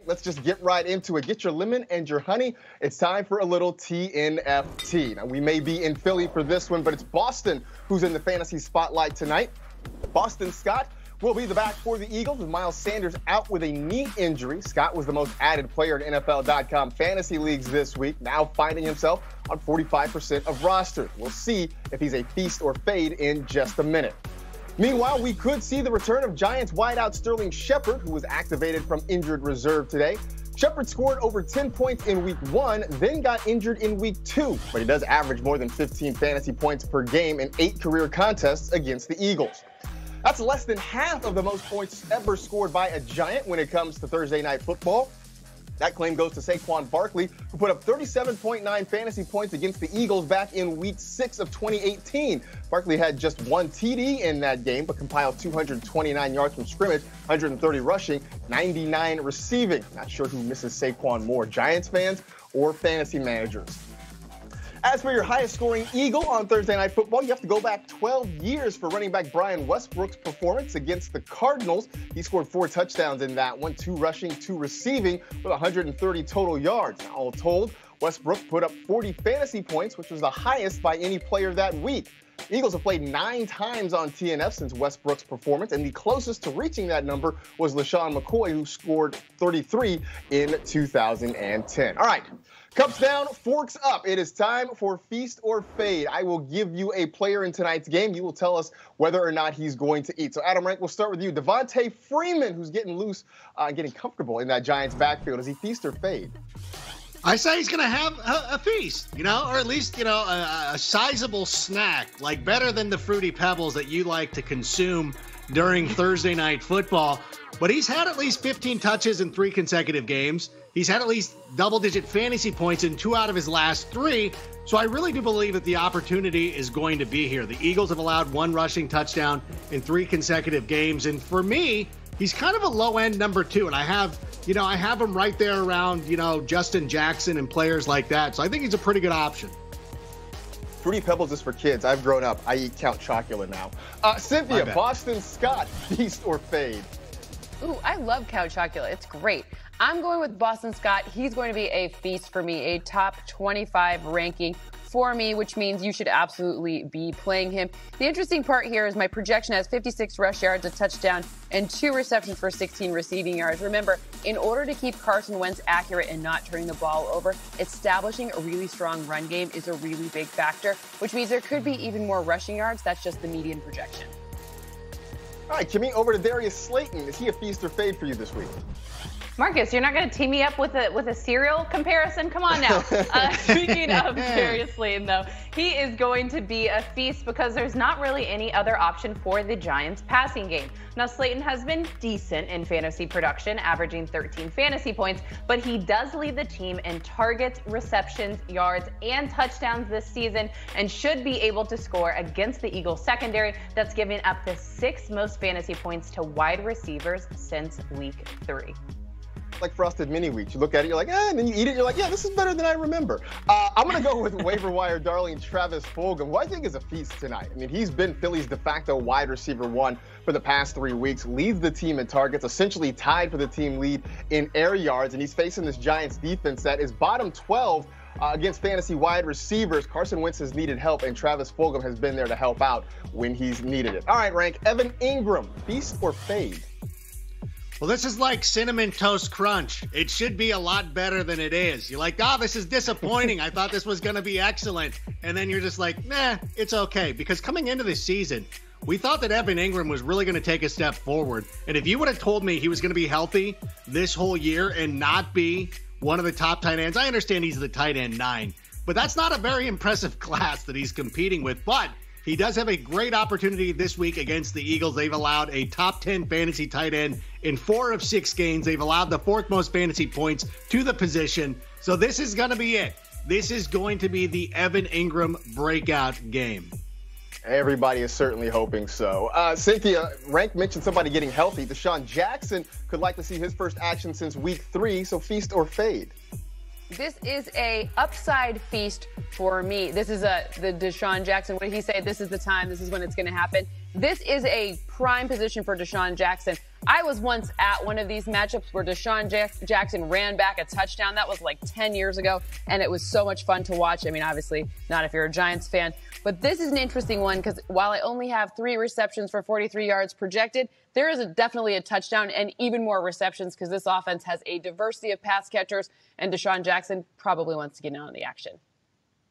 Let's just get right into it. Get your lemon and your honey. It's time for a little TNFT. Now, we may be in Philly for this one, but it's Boston who's in the fantasy spotlight tonight. Boston Scott will be the back for the Eagles with Miles Sanders out with a knee injury. Scott was the most added player in NFL.com fantasy leagues this week, now finding himself on 45% of rosters. We'll see if he's a feast or fade in just a minute. Meanwhile, we could see the return of Giants wideout Sterling Shepard, who was activated from injured reserve today. Shepard scored over 10 points in week 1, then got injured in week 2, but he does average more than 15 fantasy points per game in 8 career contests against the Eagles. That's less than half of the most points ever scored by a Giant when it comes to Thursday Night Football. That claim goes to Saquon Barkley, who put up 37.9 fantasy points against the Eagles back in week 6 of 2018. Barkley had just 1 TD in that game, but compiled 229 yards from scrimmage, 130 rushing, 99 receiving. Not sure who misses Saquon more, Giants fans or fantasy managers. As for your highest scoring Eagle on Thursday Night Football, you have to go back 12 years for running back Brian Westbrook's performance against the Cardinals. He scored 4 touchdowns in that one, 2 rushing, 2 receiving, with 130 total yards. Now, all told, Westbrook put up 40 fantasy points, which was the highest by any player that week. The Eagles have played 9 times on TNF since Westbrook's performance, and the closest to reaching that number was LaShawn McCoy, who scored 33 in 2010. All right. Cups down, forks up. It is time for Feast or Fade. I will give you a player in tonight's game. You will tell us whether or not he's going to eat. So, Adam Rank, we'll start with you. Devontae Freeman, who's getting loose, getting comfortable in that Giants backfield. Is he feast or fade? I say he's going to have a feast, or at least, a sizable snack, like better than the Fruity Pebbles that you like to consume during Thursday Night Football. But he's had at least 15 touches in 3 consecutive games. He's had at least double-digit fantasy points in 2 out of his last 3. So I really do believe that the opportunity is going to be here. The Eagles have allowed 1 rushing touchdown in 3 consecutive games. And for me, he's kind of a low-end number 2. And I have him right there around, Desean Jackson and players like that. So I think he's a pretty good option. Fruity Pebbles is for kids. I've grown up. I eat Count Chocula now. Cynthia, Boston Scott, feast or fade? Ooh, I love Count Chocula. It's great. I'm going with Boston Scott. He's going to be a feast for me, a top 25 ranking for me, which means you should absolutely be playing him. The interesting part here is my projection has 56 rush yards, a touchdown, and 2 receptions for 16 receiving yards. Remember, in order to keep Carson Wentz accurate and not turning the ball over, establishing a really strong run game is a really big factor, which means there could be even more rushing yards. That's just the median projection. All right, Kimmy, over to Darius Slayton. Is he a feast or fade for you this week? Marcus, you're not going to team me up with a cereal comparison? Come on now. Speaking of Darius Slayton, though, he is going to be a feast because there's not really any other option for the Giants passing game. Now, Slayton has been decent in fantasy production, averaging 13 fantasy points, but he does lead the team in targets, receptions, yards, and touchdowns this season and should be able to score against the Eagles secondary that's giving up the 6th most fantasy points to wide receivers since week 3. Like Frosted Mini Wheats. You look at it, you're like, and then you eat it, you're like, yeah, this is better than I remember. I'm going to go with waiver wire darling Travis Fulgham, who I think is a feast tonight. I mean, he's been Philly's de facto wide receiver 1 for the past 3 weeks, leads the team in targets, essentially tied for the team lead in air yards, and he's facing this Giants defense that is bottom 12 against fantasy wide receivers. Carson Wentz has needed help, and Travis Fulgham has been there to help out when he's needed it. All right, Rank, Evan Ingram, feast or fade? Well, this is like Cinnamon Toast Crunch. It should be a lot better than it is. You're like, this is disappointing. I thought this was going to be excellent. And then you're just like, nah, it's okay. Because coming into this season, we thought that Evan Ingram was really going to take a step forward. And if you would have told me he was going to be healthy this whole year and not be one of the top tight ends, I understand he's the tight end 9. But that's not a very impressive class that he's competing with. But he does have a great opportunity this week against the Eagles. They've allowed a top 10 fantasy tight end in 4 of 6 games. They've allowed the 4th most fantasy points to the position. So this is going to be it. This is going to be the Evan Ingram breakout game. Everybody is certainly hoping so. Cynthia, Rank mentioned somebody getting healthy. Desean Jackson could like to see his first action since week 3. So feast or fade? This is a upside feast for me. This is the Desean Jackson. What did he say? This is the time. This is when it's going to happen. This is a prime position for Desean Jackson. I was once at one of these matchups where Desean Jackson ran back a touchdown. That was like 10 years ago, and it was so much fun to watch. I mean, obviously not if you're a Giants fan, but this is an interesting one because while I only have 3 receptions for 43 yards projected, there is definitely a touchdown and even more receptions because this offense has a diversity of pass catchers, and Desean Jackson probably wants to get in on the action.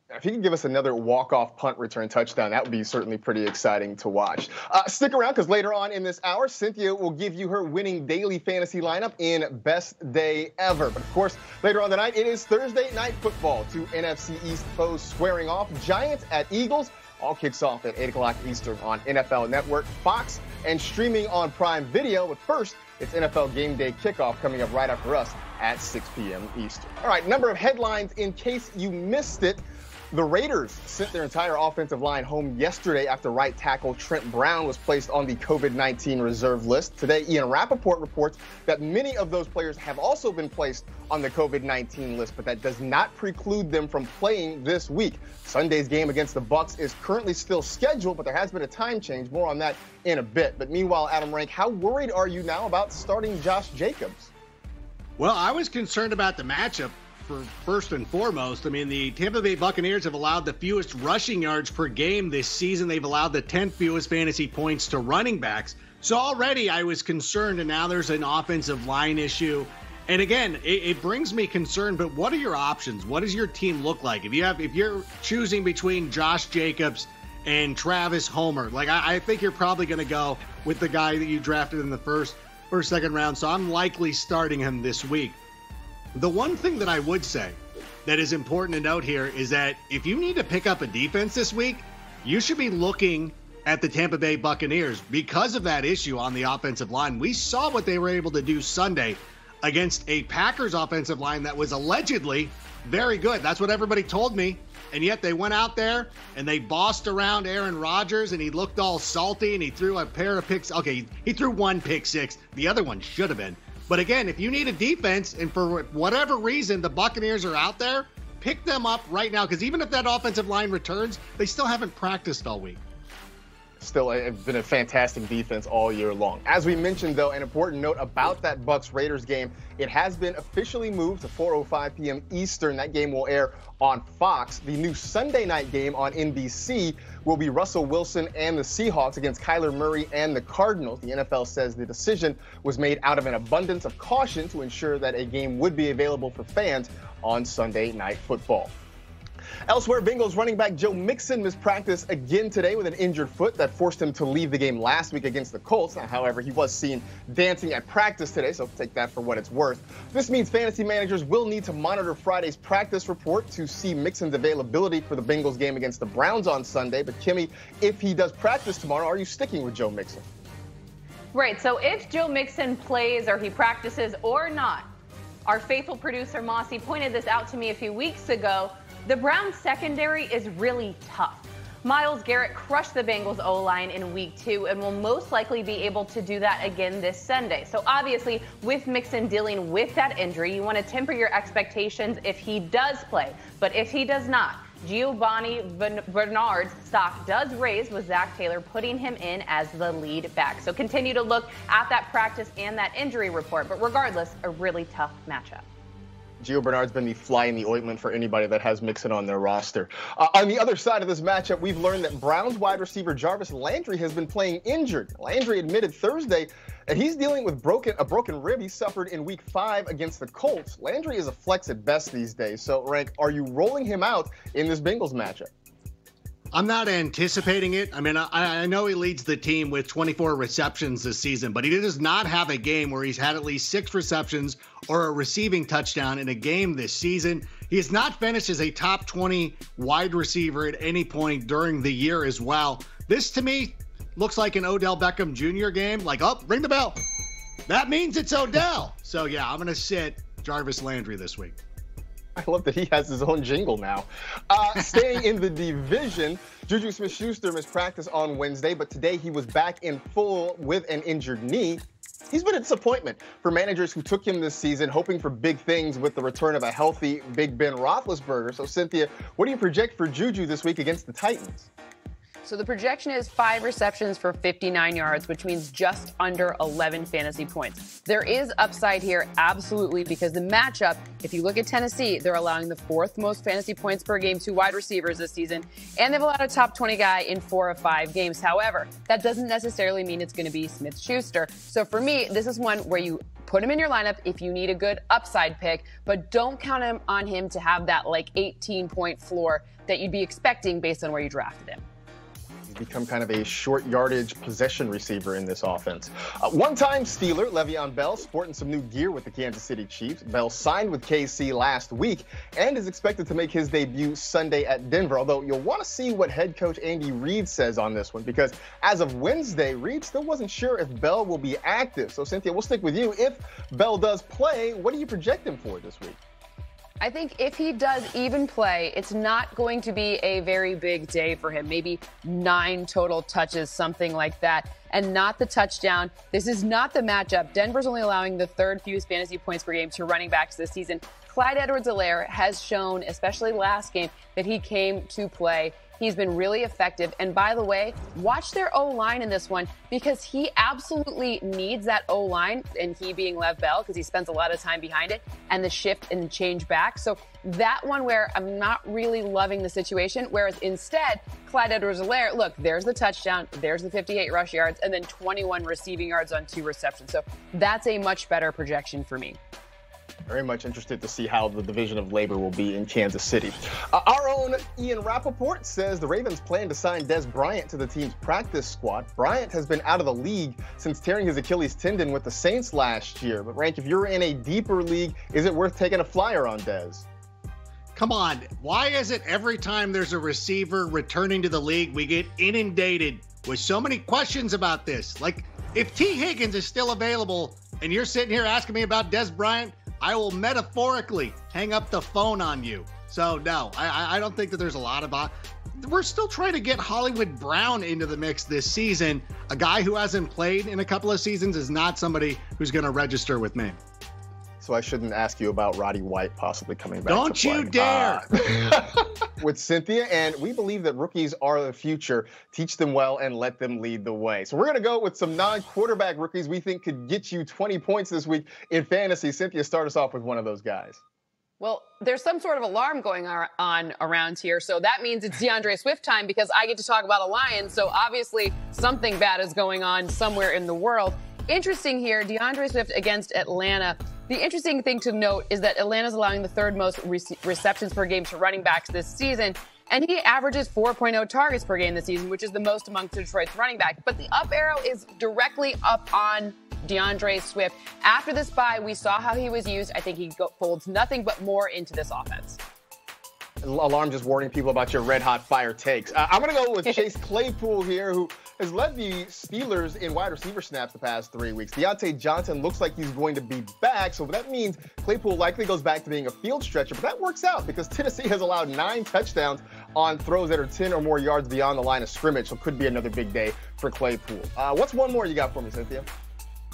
If he can give us another walk-off punt return touchdown, that would be certainly pretty exciting to watch. Stick around because later on in this hour, Cynthia will give you her winning daily fantasy lineup in Best Day Ever. But, of course, later on tonight, it is Thursday Night Football. 2 NFC East foes squaring off. Giants at Eagles. All kicks off at 8 o'clock Eastern on NFL Network, Fox, and streaming on Prime Video. But first, it's NFL Game Day kickoff coming up right after us at 6 p.m. Eastern. All right, number of headlines in case you missed it. The Raiders sent their entire offensive line home yesterday after right tackle Trent Brown was placed on the COVID-19 reserve list. Today, Ian Rappaport reports that many of those players have also been placed on the COVID-19 list, but that does not preclude them from playing this week. Sunday's game against the Bucs is currently still scheduled, but there has been a time change. More on that in a bit. But meanwhile, Adam Rank, how worried are you now about starting Josh Jacobs? Well, I was concerned about the matchup. For first and foremost, I mean, the Tampa Bay Buccaneers have allowed the fewest rushing yards per game this season. They've allowed the 10th fewest fantasy points to running backs. So already I was concerned, and now there's an offensive line issue. And again, it brings me concern, but what are your options? What does your team look like? If you're choosing between Josh Jacobs and Travis Homer, like I think you're probably going to go with the guy that you drafted in the first or second round. So I'm likely starting him this week. The one thing that I would say that is important to note here is that if you need to pick up a defense this week, you should be looking at the Tampa Bay Buccaneers because of that issue on the offensive line. We saw what they were able to do Sunday against a Packers offensive line that was allegedly very good. That's what everybody told me. And yet they went out there and they bossed around Aaron Rodgers and he looked all salty and he threw a pair of picks. Okay, he threw 1 pick six. The other one should have been. But again, if you need a defense and for whatever reason the Buccaneers are out there, pick them up right now because even if that offensive line returns, they still haven't practiced all week. Still, it's been a fantastic defense all year long. As we mentioned, though, an important note about that Bucs-Raiders game, it has been officially moved to 4:05 p.m. Eastern. That game will air on Fox. The new Sunday night game on NBC will be Russell Wilson and the Seahawks against Kyler Murray and the Cardinals. The NFL says the decision was made out of an abundance of caution to ensure that a game would be available for fans on Sunday Night Football. Elsewhere, Bengals running back Joe Mixon missed practice again today with an injured foot that forced him to leave the game last week against the Colts. Now, however, he was seen dancing at practice today, so take that for what it's worth. This means fantasy managers will need to monitor Friday's practice report to see Mixon's availability for the Bengals game against the Browns on Sunday. But, Kimmy, if he does practice tomorrow, are you sticking with Joe Mixon? Right, so if Joe Mixon plays or he practices or not, our faithful producer Mossy pointed this out to me a few weeks ago. The Browns secondary is really tough. Myles Garrett crushed the Bengals O-line in week 2 and will most likely be able to do that again this Sunday. So obviously with Mixon dealing with that injury, you want to temper your expectations if he does play. But if he does not, Giovanni Bernard's stock does raise with Zach Taylor putting him in as the lead back. So continue to look at that practice and that injury report. But regardless, a really tough matchup. Gio Bernard's been the fly in the ointment for anybody that has Mixon on their roster. On the other side of this matchup, we've learned that Browns wide receiver Jarvis Landry has been playing injured. Landry admitted Thursday that he's dealing with a broken rib he suffered in week 5 against the Colts. Landry is a flex at best these days. So, Rank, are you rolling him out in this Bengals matchup? I'm not anticipating it. I mean, I know he leads the team with 24 receptions this season, but he does not have a game where he's had at least 6 receptions or a receiving touchdown in a game this season. He has not finished as a top 20 wide receiver at any point during the year as well. This, to me, looks like an Odell Beckham Jr. game. Like, oh, ring the bell. That means it's Odell. So, yeah, I'm going to sit Jarvis Landry this week. I love that he has his own jingle now. Staying in the division, Juju Smith-Schuster missed practice on Wednesday, but today he was back in full with an injured knee. He's been a disappointment for managers who took him this season, hoping for big things with the return of a healthy Big Ben Roethlisberger. So, Cynthia, what do you project for Juju this week against the Titans? So the projection is 5 receptions for 59 yards, which means just under 11 fantasy points. There is upside here, absolutely, because the matchup, if you look at Tennessee, they're allowing the 4th most fantasy points per game to wide receivers this season, and they've allowed a top 20 guy in 4 of 5 games. However, that doesn't necessarily mean it's going to be Smith-Schuster. So for me, this is one where you put him in your lineup if you need a good upside pick, but don't count on him to have that 18-point floor that you'd be expecting based on where you drafted him. Become kind of a short yardage possession receiver in this offense. One-time Steeler, Le'Veon Bell, sporting some new gear with the Kansas City Chiefs. Bell signed with KC last week and is expected to make his debut Sunday at Denver, although you'll want to see what head coach Andy Reid says on this one, because as of Wednesday, Reid still wasn't sure if Bell will be active. So, Cynthia, we'll stick with you. If Bell does play, what do you project him for this week? I think if he does even play, it's not going to be a very big day for him. Maybe 9 total touches, something like that, and not the touchdown. This is not the matchup. Denver's only allowing the 3rd fewest fantasy points per game to running backs this season. Clyde Edwards-Helaire has shown, especially last game, that he came to play. He's been really effective. And by the way, watch their O-line in this one, because he absolutely needs that O-line, and he being Lev Bell, because he spends a lot of time behind it, and the shift and change back. So that one where I'm not really loving the situation, whereas instead, Clyde Edwards-Helaire, look, there's the touchdown, there's the 58 rush yards, and then 21 receiving yards on 2 receptions. So that's a much better projection for me. Very much interested to see how the division of labor will be in Kansas City. Our own Ian Rappaport says the Ravens plan to sign Dez Bryant to the team's practice squad. Bryant has been out of the league since tearing his Achilles tendon with the Saints last year. But, Rank, if you're in a deeper league, is it worth taking a flyer on Dez? Come on. Why is it every time there's a receiver returning to the league, we get inundated with so many questions about this? Like, if T. Higgins is still available and you're sitting here asking me about Dez Bryant, I will metaphorically hang up the phone on you. So, no, I don't think that there's a lot of... We're still trying to get Hollywood Brown into the mix this season. A guy who hasn't played in a couple of seasons is not somebody who's going to register with me. So I shouldn't ask you about Roddy White possibly coming back. Don't you dare! With Cynthia, and we believe that rookies are the future. Teach them well and let them lead the way. So we're going to go with some non-quarterback rookies we think could get you 20 points this week in fantasy. Cynthia, start us off with one of those guys. Well, there's some sort of alarm going on around here, so that means it's Deandre Swift time, because I get to talk about a Lions, so obviously something bad is going on somewhere in the world. Interesting here, Deandre Swift against Atlanta. The interesting thing to note is that Atlanta's allowing the 3rd most receptions per game to running backs this season, and he averages 4.0 targets per game this season, which is the most amongst Detroit's running backs. But the up arrow is directly up on Deandre Swift. After this bye, we saw how he was used. I think he folds nothing but more into this offense. Alarm just warning people about your red-hot fire takes. I'm going to go with Chase Claypool here, who has led the Steelers in wide receiver snaps the past 3 weeks. Deontay Johnson looks like he's going to be back, so that means Claypool likely goes back to being a field stretcher. But that works out, because Tennessee has allowed 9 touchdowns on throws that are 10 or more yards beyond the line of scrimmage, so could be another big day for Claypool. What's one more you got for me, Cynthia?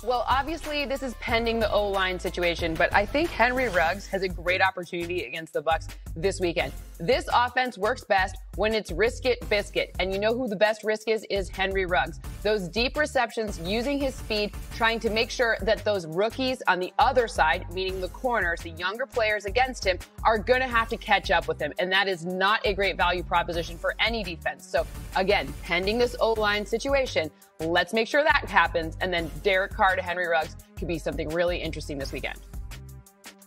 Well, obviously, this is pending the O-line situation, but I think Henry Ruggs has a great opportunity against the Bucs this weekend. This offense works best when it's risk it, biscuit. And you know who the best risk is Henry Ruggs. Those deep receptions, using his speed, trying to make sure that those rookies on the other side, meaning the corners, the younger players against him, are going to have to catch up with him. And that is not a great value proposition for any defense. So, again, pending this O-line situation, let's make sure that happens. And then Derek Carr to Henry Ruggs could be something really interesting this weekend.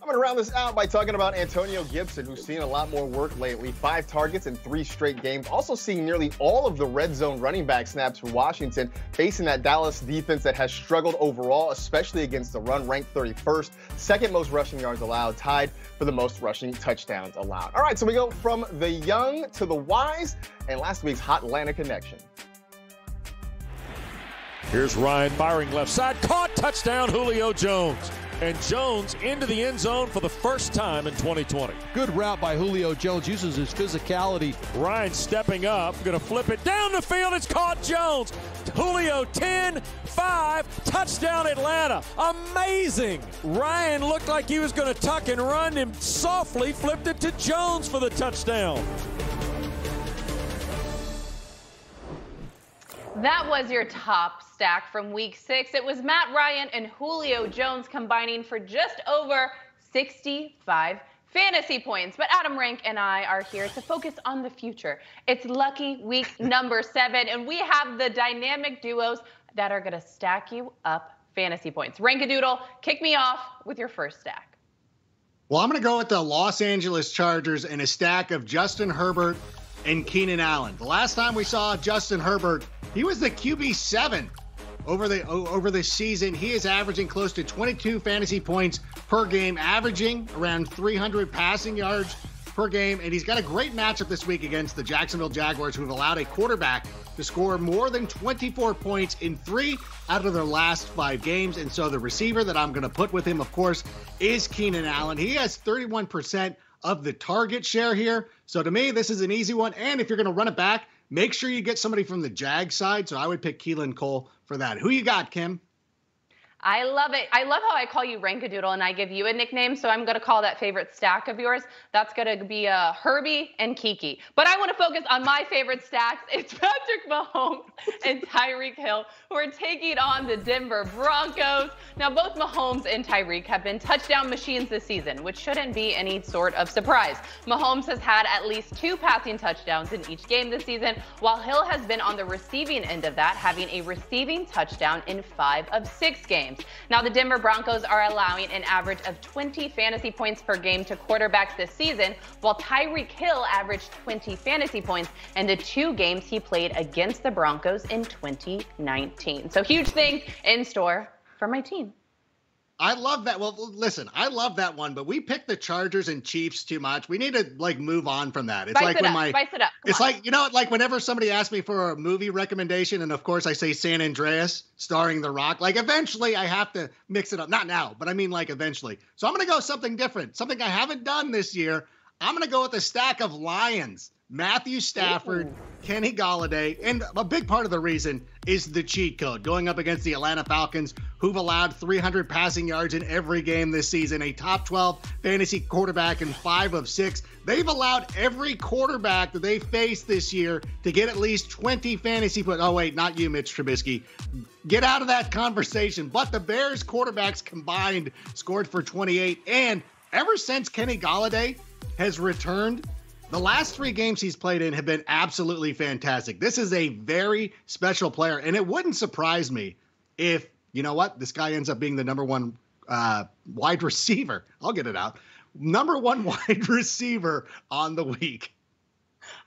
I'm going to round this out by talking about Antonio Gibson, who's seen a lot more work lately. 5 targets in 3 straight games. Also seeing nearly all of the red zone running back snaps for Washington, facing that Dallas defense that has struggled overall, especially against the run, ranked 31st. 2nd most rushing yards allowed, tied for the most rushing touchdowns allowed. All right, so we go from the young to the wise, and last week's Hot Atlanta connection. Here's Ryan firing left side. Caught, touchdown, Julio Jones. And Jones into the end zone for the first time in 2020. Good route by Julio Jones, uses his physicality. Ryan stepping up, going to flip it down the field. It's caught, Jones. Julio 10-5, touchdown Atlanta. Amazing. Ryan looked like he was going to tuck and run him softly, flipped it to Jones for the touchdown. That was your top stack from week 6. It was Matt Ryan and Julio Jones combining for just over 65 fantasy points. But Adam Rank and I are here to focus on the future. It's lucky week number 7, and we have the dynamic duos that are going to stack you up fantasy points. Rankadoodle, kick me off with your first stack. Well, I'm going to go with the Los Angeles Chargers and a stack of Justin Herbert and Keenan Allen. The last time we saw Justin Herbert, he was the QB7 over the season. He is averaging close to 22 fantasy points per game, averaging around 300 passing yards per game. And he's got a great matchup this week against the Jacksonville Jaguars, who've allowed a quarterback to score more than 24 points in 3 out of their last 5 games. And so the receiver that I'm going to put with him, of course, is Keenan Allen. He has 31% of the target share here. So to me, this is an easy one. And if you're going to run it back, make sure you get somebody from the Jag side. So I would pick Keelan Cole for that. Who you got, Kim? I love it. I love how I call you Rankadoodle and I give you a nickname, so I'm going to call that favorite stack of yours. That's going to be Herbie and Kiki. But I want to focus on my favorite stacks. It's Patrick Mahomes and Tyreek Hill, who are taking on the Denver Broncos. Now, both Mahomes and Tyreek have been touchdown machines this season, which shouldn't be any sort of surprise. Mahomes has had at least 2 passing touchdowns in each game this season, while Hill has been on the receiving end of that, having a receiving touchdown in 5 of 6 games. Now, the Denver Broncos are allowing an average of 20 fantasy points per game to quarterbacks this season, while Tyreek Hill averaged 20 fantasy points in the 2 games he played against the Broncos in 2019. So huge things in store for my team. I love that. Well, listen, I love that one, but we picked the Chargers and Chiefs too much. We need to move on from that. It's spice it up. It's like, like whenever somebody asks me for a movie recommendation, and of course I say San Andreas starring The Rock, eventually I have to mix it up. Not now, but I mean eventually. So I'm going to go something different, something I haven't done this year. I'm going to go with a stack of Lions. Matthew Stafford, Kenny Golladay, and a big part of the reason is the cheat code going up against the Atlanta Falcons, who've allowed 300 passing yards in every game this season, a top 12 fantasy quarterback in 5 of 6. They've allowed every quarterback that they faced this year to get at least 20 fantasy points. Oh, wait, not you, Mitch Trubisky. Get out of that conversation. But the Bears quarterbacks combined scored for 28. And ever since Kenny Golladay has returned, the last 3 games he's played in have been absolutely fantastic. This is a very special player, and it wouldn't surprise me if, this guy ends up being the number 1 wide receiver. I'll get it out. Number 1 wide receiver on the week.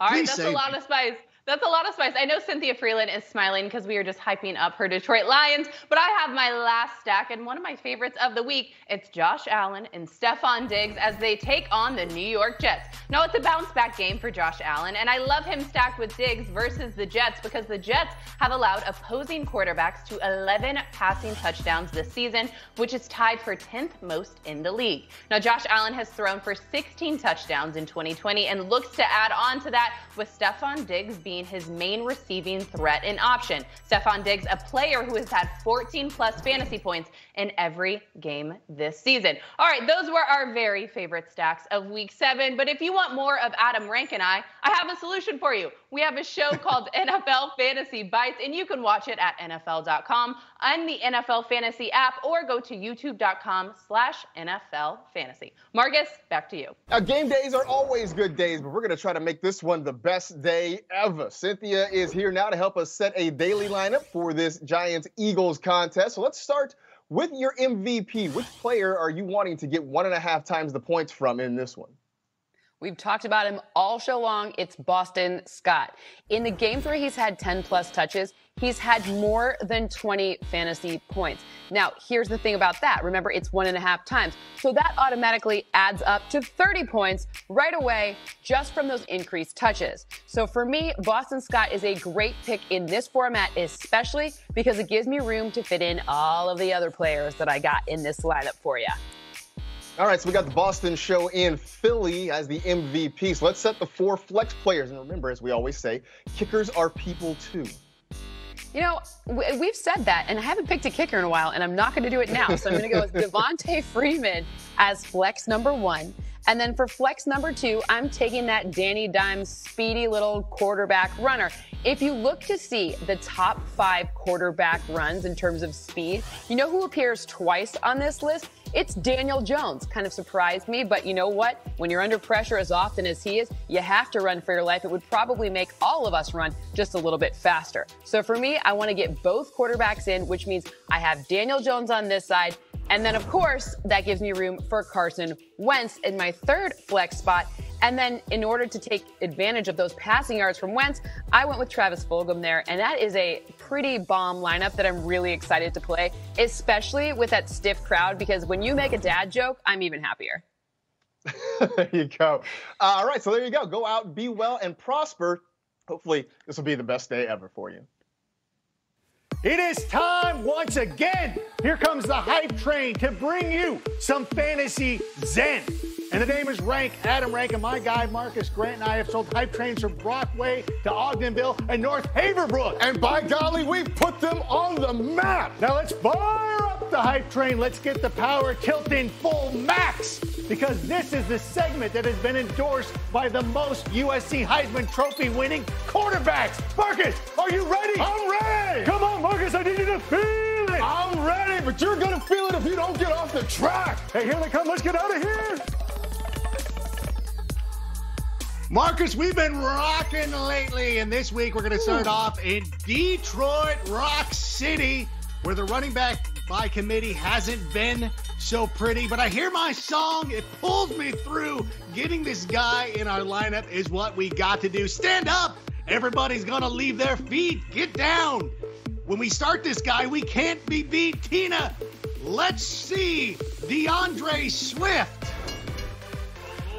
All right, that's a lot of spice. That's a lot of spice. I know Cynthia Freeland is smiling because we are just hyping up her Detroit Lions, but I have my last stack, and one of my favorites of the week, it's Josh Allen and Stephon Diggs as they take on the New York Jets. Now, it's a bounce-back game for Josh Allen, and I love him stacked with Diggs versus the Jets because the Jets have allowed opposing quarterbacks to 11 passing touchdowns this season, which is tied for 10th most in the league. Now, Josh Allen has thrown for 16 touchdowns in 2020 and looks to add on to that with Stephon Diggs being his main receiving threat and option. Stephon Diggs, a player who has had 14-plus fantasy points in every game this season. All right, those were our very favorite stacks of Week 7. But if you want more of Adam Rank and I have a solution for you. We have a show called NFL Fantasy Bites, and you can watch it at NFL.com, on the NFL Fantasy app, or go to YouTube.com/NFL Fantasy. Marcus, back to you. Game days are always good days, but we're going to try to make this one the best day ever. Cynthia is here now to help us set a daily lineup for this Giants-Eagles contest. So let's start with your MVP. Which player are you wanting to get 1.5 times the points from in this one? We've talked about him all show long. It's Boston Scott. In the games where he's had 10-plus touches, he's had more than 20 fantasy points. Now, here's the thing about that. Remember, it's 1.5 times. So that automatically adds up to 30 points right away just from those increased touches. So for me, Boston Scott is a great pick in this format, especially because it gives me room to fit in all of the other players that I got in this lineup for you. All right, so we got the Boston show in Philly as the MVP. So let's set the 4 flex players. And remember, as we always say, kickers are people too. You know, we've said that, and I haven't picked a kicker in a while, and I'm not going to do it now. So I'm going to go with Devontae Freeman as flex number 1. And then for flex number 2, I'm taking that Danny Dimes speedy little quarterback runner. If you look to see the top 5 quarterback runs in terms of speed, you know who appears twice on this list? It's Daniel Jones. Kind of surprised me, but you know what? When you're under pressure as often as he is, you have to run for your life. It would probably make all of us run just a little bit faster. So for me, I want to get both quarterbacks in, which means I have Daniel Jones on this side. And then, of course, that gives me room for Carson Wentz in my third flex spot. And then in order to take advantage of those passing yards from Wentz, I went with Travis Fulgham there. And that is a pretty bomb lineup that I'm really excited to play, especially with that stiff crowd, because when you make a dad joke, I'm even happier. There you go. All right, so there you go. Go out, be well, and prosper. Hopefully, this will be the best day ever for you. It is time once again. Here comes the hype train to bring you some fantasy zen. And the name is Rank, Adam Rank, and my guy Marcus Grant and I have sold hype trains from Brockway to Ogdenville and North Haverbrook. And by golly, we've put them on the map. Now let's fire up the hype train. Let's get the power tilting full max, because this is the segment that has been endorsed by the most USC Heisman Trophy winning quarterbacks. Marcus, are you ready? I'm ready. Come on, Marcus, I need you to feel it. I'm ready, but you're going to feel it if you don't get off the track. Hey, here they come. Let's get out of here. Marcus, we've been rocking lately, and this week we're going to start off in Detroit Rock City, where the running back by committee hasn't been so pretty. But I hear my song, it pulls me through. Getting this guy in our lineup is what we got to do. Stand up. Everybody's going to leave their feet. Get down. When we start this guy, we can't be beat. Tina, let's see Deandre Swift.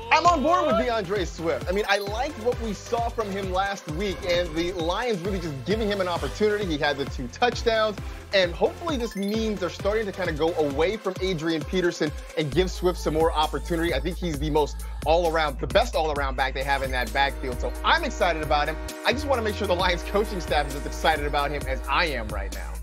I'm on board with Deandre Swift. I mean, I liked what we saw from him last week, and the Lions really just giving him an opportunity. He had the 2 touchdowns, and hopefully this means they're starting to kind of go away from Adrian Peterson and give Swift some more opportunity. I think he's the best all-around back they have in that backfield, so I'm excited about him. I just want to make sure the Lions coaching staff is as excited about him as I am right now.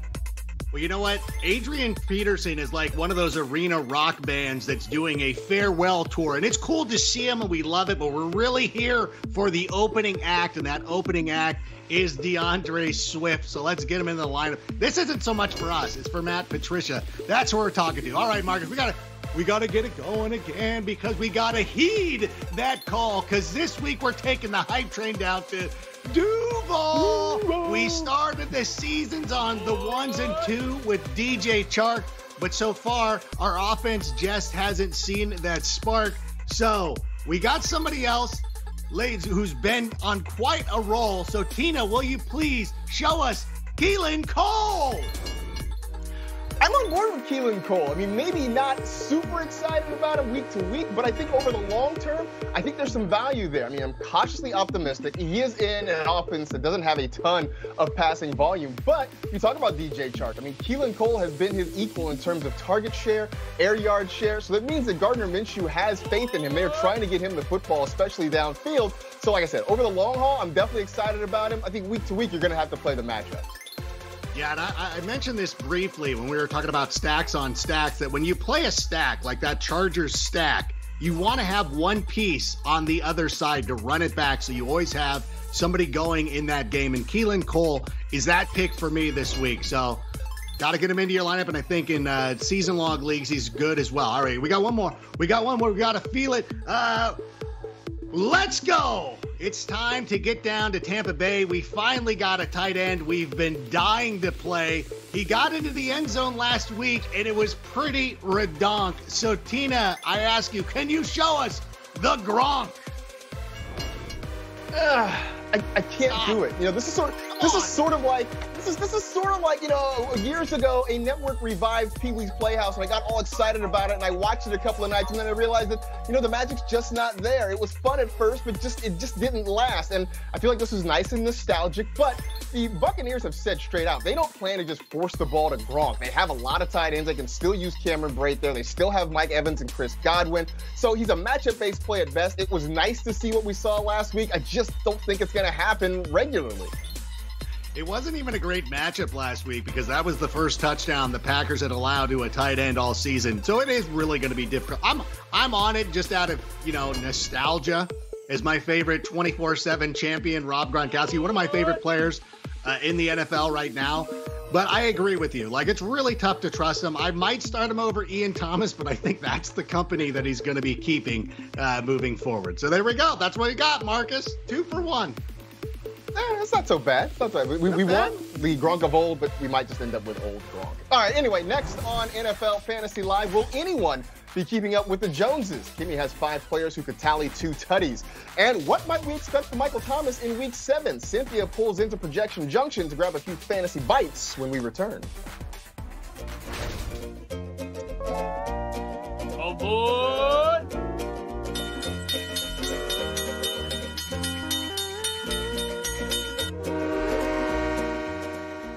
Well, you know what? Adrian Peterson is like one of those arena rock bands that's doing a farewell tour. And it's cool to see him, and we love it. But we're really here for the opening act, and that opening act is Deandre Swift. So let's get him in the lineup. This isn't so much for us. It's for Matt Patricia. That's who we're talking to. All right, Marcus, we got to get it going again, because we got to heed that call, because this week we're taking the hype train down to Duval. We started the seasons on the 1s and 2 with DJ Chark, but so far our offense just hasn't seen that spark. So we got somebody else, ladies, who's been on quite a roll. So Tina, will you please show us Keelan Cole? I'm on board with Keelan Cole. I mean, maybe not super excited about him week to week, but I think over the long term, I think there's some value there. I mean, I'm cautiously optimistic. He is in an offense that doesn't have a ton of passing volume, but you talk about DJ Chark. I mean, Keelan Cole has been his equal in terms of target share, air yard share, so that means that Gardner Minshew has faith in him. They're trying to get him the football, especially downfield. So like I said, over the long haul, I'm definitely excited about him. I think week to week, you're going to have to play the matchups. Yeah, and I mentioned this briefly when we were talking about stacks on stacks, that when you play a stack like that Chargers stack, you want to have one piece on the other side to run it back, so you always have somebody going in that game. And Keelan Cole is that pick for me this week. So got to get him into your lineup, and I think in season-long leagues he's good as well. All right, we got one more. We got to feel it. Let's go. It's time to get down to Tampa Bay. We finally got a tight end we've been dying to play. He got into the end zone last week, and it was pretty redonk. So, Tina, I ask you, can you show us the Gronk? I can't do it. You know, this is sort of like you know, years ago a network revived Pee-wee's Playhouse, and I got all excited about it, and I watched it a couple of nights, and then I realized that, you know, the magic's just not there. It was fun at first, but it just didn't last. And I feel like this is nice and nostalgic, but the Buccaneers have said straight out they don't plan to just force the ball to Gronk. They have a lot of tight ends. They can still use Cameron Brate there. They still have Mike Evans and Chris Godwin. So he's a matchup-based play at best. It was nice to see what we saw last week. I just don't think it's going to happen regularly. It wasn't even a great matchup last week because that was the first touchdown the Packers had allowed to a tight end all season. So it is really going to be difficult. I'm on it just out of, nostalgia. As my favorite 24/7 champion, Rob Gronkowski, one of my favorite players in the NFL right now. But I agree with you. It's really tough to trust him. I might start him over Ian Thomas, but I think that's the company that he's going to be keeping moving forward. So there we go. That's what you got, Marcus. 2 for 1. It's not so bad. It's not so bad. We want the Gronk of old, but we might just end up with old Gronk. All right, anyway, next on NFL Fantasy Live, will anyone be keeping up with the Joneses? Kimmy has 5 players who could tally 2 tutties. And what might we expect from Michael Thomas in Week 7? Cynthia pulls into Projection Junction to grab a few fantasy bites when we return. Oh, boy!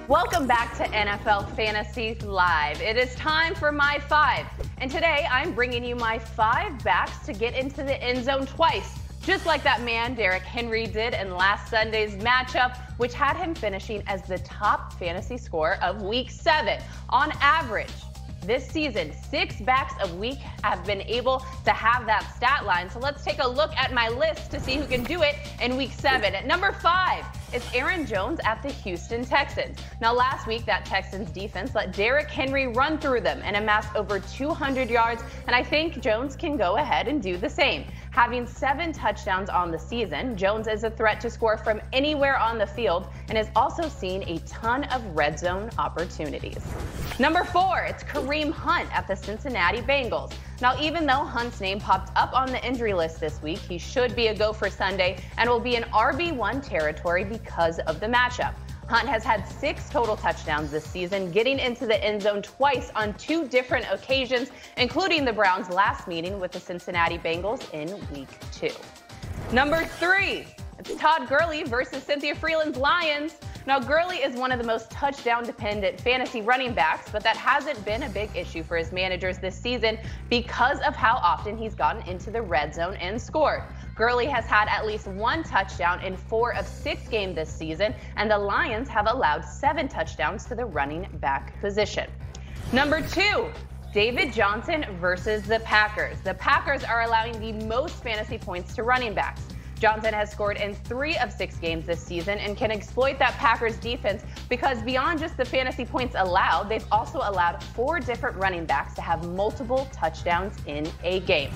Welcome back to NFL Fantasy Live. It is time for my 5. And today I'm bringing you my 5 backs to get into the end zone twice, just like that man Derrick Henry did in last Sunday's matchup, which had him finishing as the top fantasy scorer of Week 7. On average, this season, 6 backs a week have been able to have that stat line. So let's take a look at my list to see who can do it in Week 7. At number 5 is Aaron Jones at the Houston Texans. Now, last week, that Texans defense let Derrick Henry run through them and amassed over 200 yards, and I think Jones can go ahead and do the same. Having 7 touchdowns on the season, Jones is a threat to score from anywhere on the field and is also seeing a ton of red zone opportunities. Number 4, it's Kareem Hunt at the Cincinnati Bengals. Now, even though Hunt's name popped up on the injury list this week, he should be a go for Sunday and will be in RB1 territory because of the matchup. Hunt has had 6 total touchdowns this season, getting into the end zone twice on 2 different occasions, including the Browns' last meeting with the Cincinnati Bengals in Week 2. Number 3, it's Todd Gurley versus Cynthia Freeland's Lions. Now, Gurley is one of the most touchdown-dependent fantasy running backs, but that hasn't been a big issue for his managers this season because of how often he's gotten into the red zone and scored. Gurley has had at least 1 touchdown in 4 of 6 games this season, and the Lions have allowed 7 touchdowns to the running back position. Number 2, David Johnson versus the Packers. The Packers are allowing the most fantasy points to running backs. Johnson has scored in 3 of 6 games this season and can exploit that Packers defense because beyond just the fantasy points allowed, they've also allowed 4 different running backs to have multiple touchdowns in a game.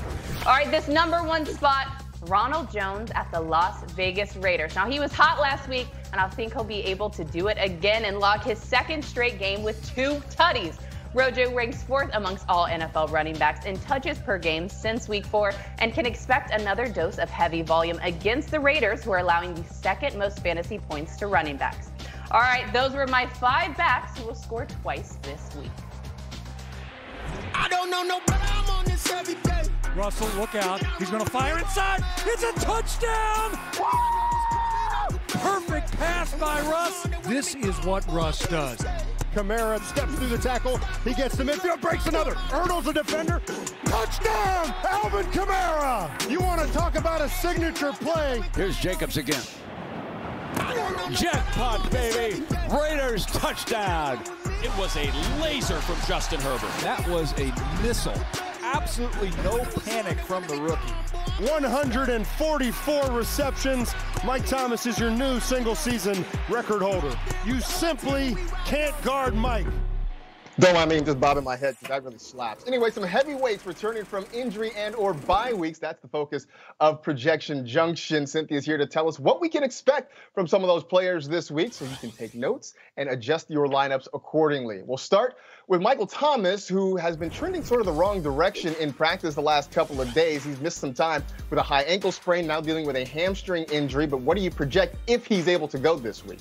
All right, this number 1 spot, Ronald Jones at the Las Vegas Raiders. Now, he was hot last week, and I think he'll be able to do it again and log his 2nd straight game with 2 tutties. Rojo ranks 4th amongst all NFL running backs in touches per game since Week 4 and can expect another dose of heavy volume against the Raiders, who are allowing the 2nd most fantasy points to running backs. All right, those were my 5 backs who will score twice this week. I don't know nobody. I'm on this every day. Russell, look out. He's going to fire inside. It's a touchdown. Perfect pass by Russ. This is what Russ does. Kamara steps through the tackle. He gets to midfield, breaks another. Ernal's a defender. Touchdown, Alvin Kamara. You want to talk about a signature play? Here's Jacobs again. Jackpot, baby. Raiders touchdown. It was a laser from Justin Herbert. That was a missile. Absolutely no panic from the rookie. 144 receptions. Mike Thomas is your new single-season record holder. You simply can't guard Mike. Don't mind me just bobbing my head because that really slaps. Anyway, some heavyweights returning from injury and or bye weeks. That's the focus of Projection Junction. Cynthia's here to tell us what we can expect from some of those players this week so you can take notes and adjust your lineups accordingly. We'll start with Michael Thomas, who has been trending sort of the wrong direction in practice the last couple of days. He's missed some time with a high ankle sprain, now dealing with a hamstring injury. But what do you project if he's able to go this week?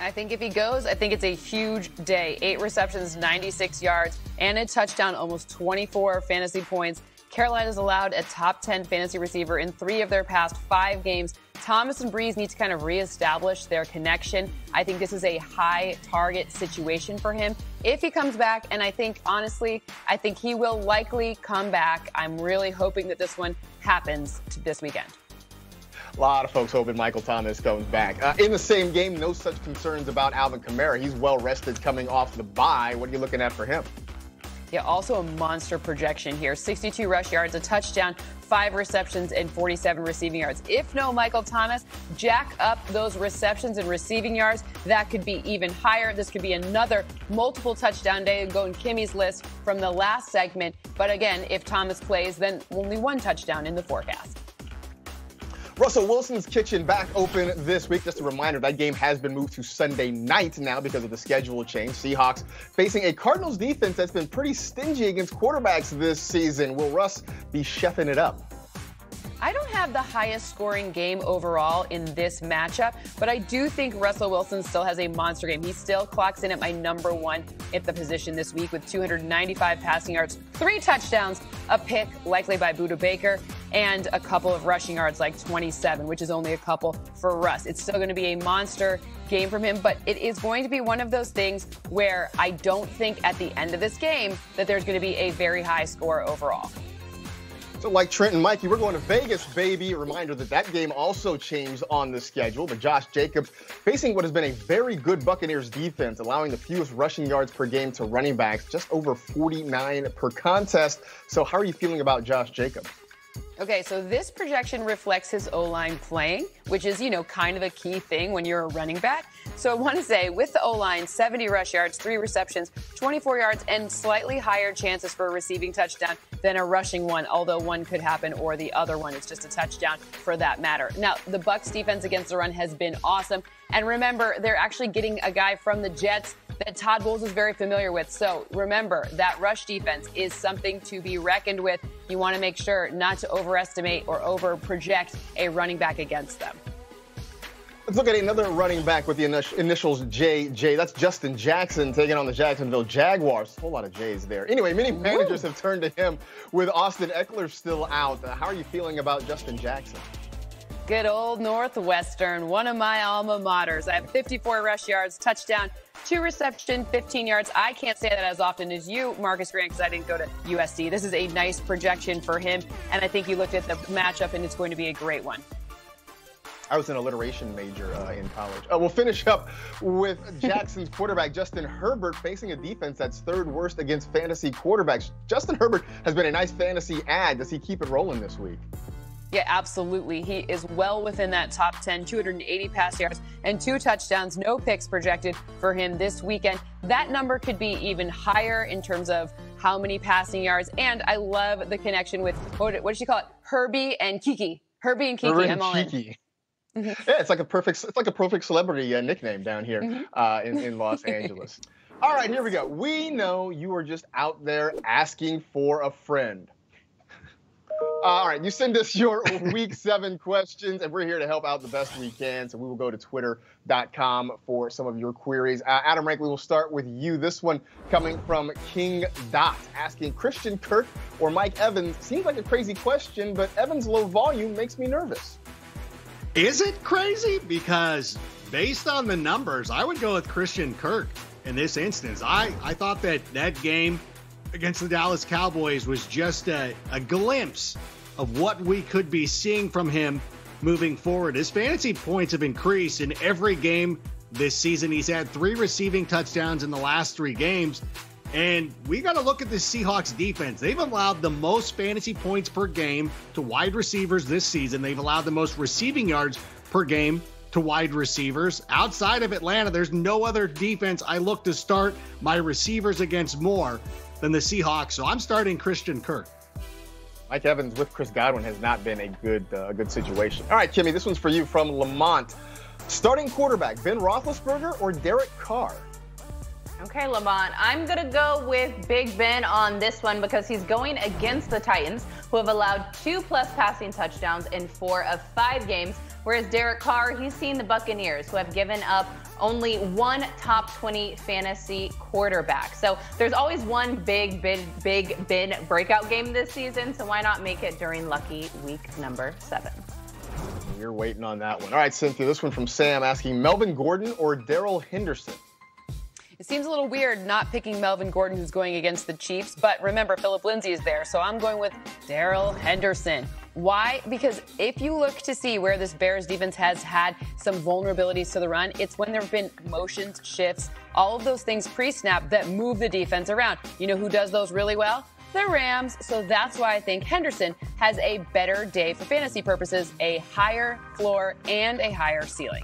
I think if he goes, I think it's a huge day. 8 receptions, 96 yards, and a touchdown, almost 24 fantasy points. Carolina's allowed a top 10 fantasy receiver in 3 of their past 5 games. Thomas and Breeze need to kind of reestablish their connection. I think this is a high target situation for him if he comes back. And I think, honestly, I think he will likely come back. I'm really hoping that this one happens this weekend. A lot of folks hoping Michael Thomas comes back. In the same game, no such concerns about Alvin Kamara. He's well rested coming off the bye. What are you looking at for him? Yeah, also a monster projection here. 62 rush yards, a touchdown, 5 receptions, and 47 receiving yards. If no Michael Thomas, jack up those receptions and receiving yards. That could be even higher. This could be another multiple touchdown day and go in Kimmy's list from the last segment. But again, if Thomas plays, then only 1 touchdown in the forecast. Russell Wilson's Kitchen back open this week. Just a reminder, that game has been moved to Sunday night now because of the schedule change. Seahawks facing a Cardinals defense that's been pretty stingy against quarterbacks this season. Will Russ be chefing it up? I don't have the highest scoring game overall in this matchup, but I do think Russell Wilson still has a monster game. He still clocks in at my number 1 at the position this week with 295 passing yards, 3 touchdowns, a pick likely by Budda Baker, and a couple of rushing yards like 27, which is only a couple for Russ. It's still going to be a monster game from him, but it is going to be one of those things where I don't think at the end of this game that there's going to be a very high score overall. So like Trent and Mikey, we're going to Vegas, baby. A reminder that game also changed on the schedule. But Josh Jacobs facing what has been a very good Buccaneers defense, allowing the fewest rushing yards per game to running backs, just over 49 per contest. So how are you feeling about Josh Jacobs? Okay, so this projection reflects his O-line playing, which is, kind of a key thing when you're a running back. So I want to say, with the O-line, 70 rush yards, 3 receptions, 24 yards, and slightly higher chances for a receiving touchdown than a rushing one, although one could happen or the other one is just a touchdown for that matter. Now, the Bucs defense against the run has been awesome. And remember, they're actually getting a guy from the Jets that Todd Bowles is very familiar with. So remember, that rush defense is something to be reckoned with. You want to make sure not to overestimate or over-project a running back against them. Let's look at another running back with the initials JJ. That's Justin Jackson taking on the Jacksonville Jaguars. A whole lot of J's there. Anyway, many managers have turned to him with Austin Eckler still out. How are you feeling about Justin Jackson? Good old Northwestern, one of my alma maters. I have 54 rush yards, touchdown, 2 reception, 15 yards. I can't say that as often as you, Marcus Grant, because I didn't go to USC. This is a nice projection for him, and I think you looked at the matchup, and it's going to be a great one. I was an alliteration major in college. We'll finish up with Jackson's quarterback, Justin Herbert, facing a defense that's 3rd worst against fantasy quarterbacks. Justin Herbert has been a nice fantasy ad. Does he keep it rolling this week? Yeah, absolutely. He is well within that top 10, 280 pass yards and 2 touchdowns, no picks projected for him this weekend. That number could be even higher in terms of how many passing yards. And I love the connection with, what does she call it? Herbie and Kiki. Herbie and Kiki. Herbie I'm all Kiki. in. Yeah, it's like a perfect celebrity nickname down here in Los Angeles. All right, here we go. We know you are just out there asking for a friend. All right, you send us your Week 7 questions, and we're here to help out the best we can. So we will go to twitter.com for some of your queries. Adam Rank, we will start with you. This one coming from King Dot, asking Christian Kirk or Mike Evans. Seems like a crazy question, but Evans' low volume makes me nervous. Is it crazy? Because based on the numbers, I would go with Christian Kirk in this instance. I thought that game against the Dallas Cowboys was just a glimpse of what we could be seeing from him moving forward. His fantasy points have increased in every game this season. He's had 3 receiving touchdowns in the last 3 games. And we got to look at the Seahawks defense. They've allowed the most fantasy points per game to wide receivers this season. They've allowed the most receiving yards per game to wide receivers. Outside of Atlanta, there's no other defense I look to start my receivers against more than the Seahawks. So I'm starting Christian Kirk. Mike Evans with Chris Godwin has not been a good situation. All right, Kimmy, this one's for you from Lamont. Starting quarterback, Ben Roethlisberger or Derek Carr? Okay, Lamont, I'm going to go with Big Ben on this one because he's going against the Titans, who have allowed 2+ passing touchdowns in 4 of 5 games, whereas Derek Carr, he's seen the Buccaneers, who have given up only 1 top 20 fantasy quarterback. So there's always one big Ben breakout game this season, so why not make it during lucky week number 7? You're waiting on that one. All right, Cynthia, this one from Sam asking Melvin Gordon or Darrell Henderson? It seems a little weird not picking Melvin Gordon, who's going against the Chiefs, but remember, Phillip Lindsay is there, so I'm going with Darrell Henderson. Why? Because if you look to see where this Bears defense has had some vulnerabilities to the run, it's when there have been motions, shifts, all of those things pre-snap that move the defense around. You know who does those really well? The Rams. So that's why I think Henderson has a better day for fantasy purposes, a higher floor and a higher ceiling.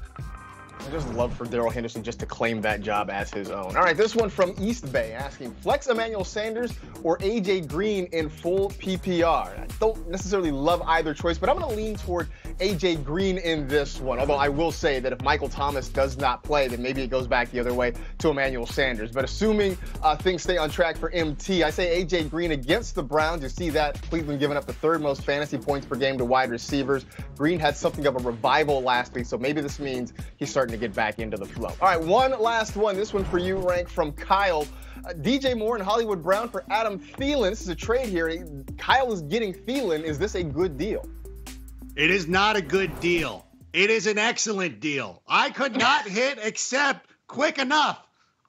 I just love for Darrell Henderson just to claim that job as his own. All right, this one from East Bay asking, flex Emmanuel Sanders or A.J. Green in full PPR? I don't necessarily love either choice, but I'm going to lean toward A.J. Green in this one. Although I will say that if Michael Thomas does not play, then maybe it goes back the other way to Emmanuel Sanders. But assuming things stay on track for MT, I say A.J. Green against the Browns. You see that Cleveland giving up the third most fantasy points per game to wide receivers. Green had something of a revival last week, so maybe this means he's starting to get back into the flow. All right, one last one. This one for you, Rank, from Kyle. DJ Moore and Hollywood Brown for Adam Thielen. This is a trade here. Kyle is getting Thielen. Is this a good deal? It is not a good deal. It is an excellent deal. I could not hit except quick enough.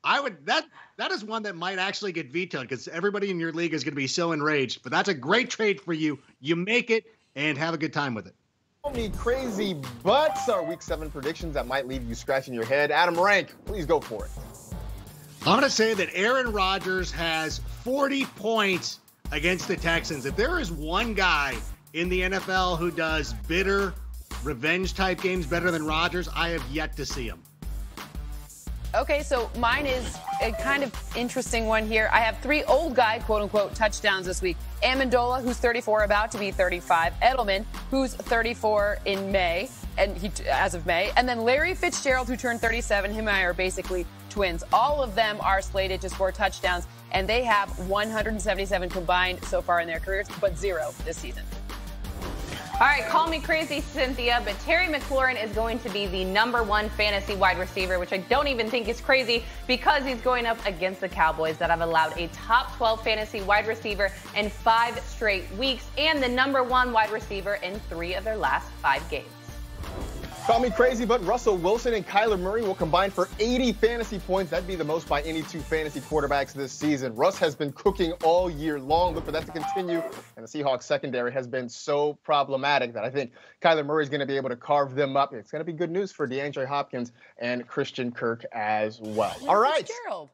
That is one that might actually get vetoed because everybody in your league is going to be so enraged. But that's a great trade for you. You make it and have a good time with it. Me crazy butts are week 7 predictions that might leave you scratching your head. Adam Rank, please go for it. I'm going to say that Aaron Rodgers has 40 points against the Texans. If there is one guy in the NFL who does bitter revenge type games better than Rodgers, I have yet to see him. Okay, so mine is a kind of interesting one here. I have 3 old guy, quote-unquote, touchdowns this week. Amendola, who's 34, about to be 35. Edelman, who's 34 in May, as of May. And then Larry Fitzgerald, who turned 37. Him and I are basically twins. All of them are slated to score touchdowns, and they have 177 combined so far in their careers, but 0 this season. All right, call me crazy, Cynthia, but Terry McLaurin is going to be the #1 fantasy wide receiver, which I don't even think is crazy because he's going up against the Cowboys that have allowed a top 12 fantasy wide receiver in 5 straight weeks and the #1 wide receiver in 3 of their last 5 games. Call me crazy, but Russell Wilson and Kyler Murray will combine for 80 fantasy points. That'd be the most by any 2 fantasy quarterbacks this season. Russ has been cooking all year long. Look for that to continue. And the Seahawks secondary has been so problematic that I think Kyler Murray is going to be able to carve them up. It's going to be good news for DeAndre Hopkins and Christian Kirk as well. All right. Fitzgerald.